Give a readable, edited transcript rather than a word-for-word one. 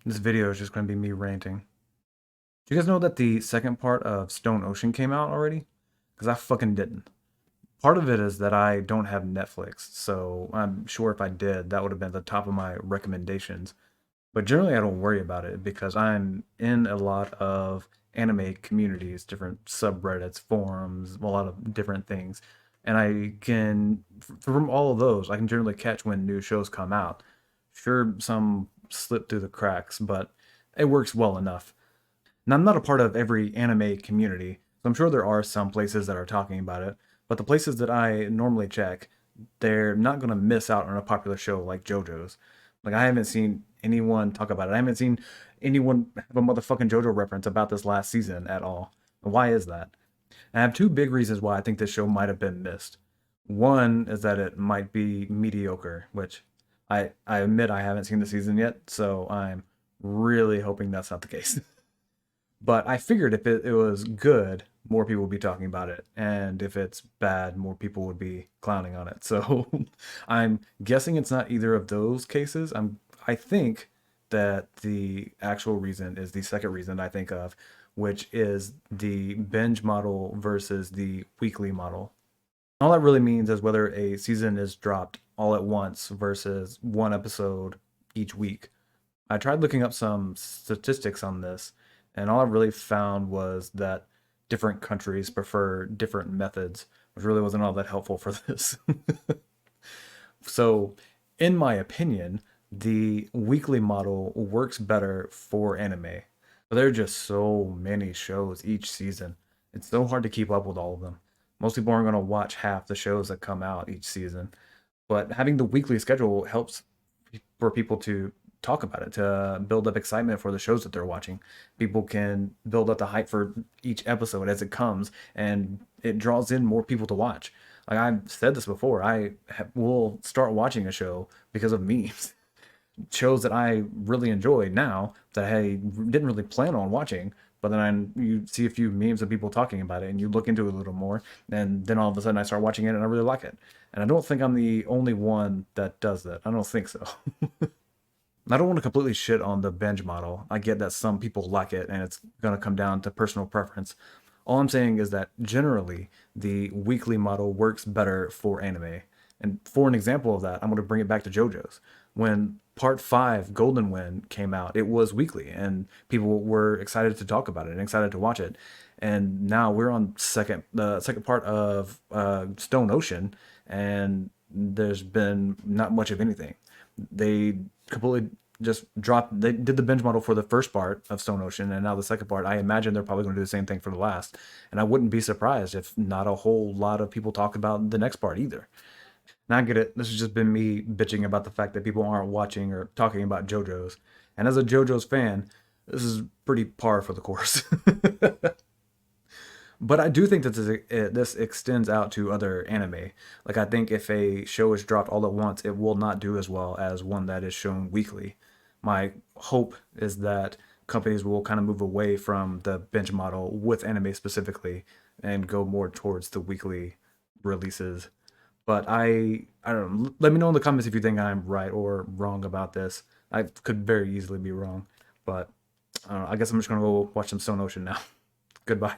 This video is just going to be me ranting. Do you guys know that the second part of Stone Ocean came out already? Because I fucking didn't. Part of it is that I don't have Netflix, so I'm sure if I did, that would have been at the top of my recommendations. But generally, I don't worry about it because I'm in a lot of anime communities, different subreddits, forums, a lot of different things. And I can, from all of those, I can generally catch when new shows come out. Sure, some slip through the cracks, but it works well enough. Now, I'm not a part of every anime community, so I'm sure there are some places that are talking about it. But the places that I normally check, they're not going to miss out on a popular show like JoJo's. Like, I haven't seen anyone talk about it. I haven't seen anyone have a motherfucking JoJo reference about this last season at all. Why is that? And I have two big reasons why I think this show might have been missed. One is that it might be mediocre, which I admit I haven't seen the season yet, so I'm really hoping that's not the case. But I figured if it was good, more people would be talking about it. And if it's bad, more people would be clowning on it. So I'm guessing it's not either of those cases. I think that the actual reason is the second reason I think of, which is the binge model versus the weekly model. All that really means is whether a season is dropped all at once versus one episode each week. I tried looking up some statistics on this, and all I really found was that different countries prefer different methods, which really wasn't all that helpful for this. So, in my opinion, the weekly model works better for anime. But there are just so many shows each season. It's so hard to keep up with all of them. Most people aren't going to watch half the shows that come out each season. But having the weekly schedule helps for people to talk about it, to build up excitement for the shows that they're watching. People can build up the hype for each episode as it comes, and it draws in more people to watch. Like I've said this before, will start watching a show because of memes. Shows that I really enjoy now that I didn't really plan on watching, but then you see a few memes of people talking about it and you look into it a little more, and then all of a sudden I start watching it and I really like it. And I don't think I'm the only one that does that. I don't think so. I don't want to completely shit on the binge model. I get that some people like it and it's going to come down to personal preference. All I'm saying is that generally the weekly model works better for anime. And for an example of that, I'm going to bring it back to JoJo's. When part 5 Golden Wind came out, it was weekly and people were excited to talk about it and excited to watch it. And now we're on the second part of Stone Ocean, and there's been not much of anything. They completely just dropped. They did the binge model for the first part of Stone Ocean, and now the second part. I imagine they're probably going to do the same thing for the last. And I wouldn't be surprised if not a whole lot of people talk about the next part either. Now I get it. This has just been me bitching about the fact that people aren't watching or talking about JoJo's. And as a JoJo's fan, this is pretty par for the course. But I do think that this extends out to other anime. Like, I think if a show is dropped all at once, it will not do as well as one that is shown weekly. My hope is that companies will kind of move away from the binge model with anime specifically and go more towards the weekly releases. But I don't know. Let me know in the comments if you think I'm right or wrong about this. I could very easily be wrong. But I don't know, I guess I'm just gonna go watch some Stone Ocean now. Goodbye.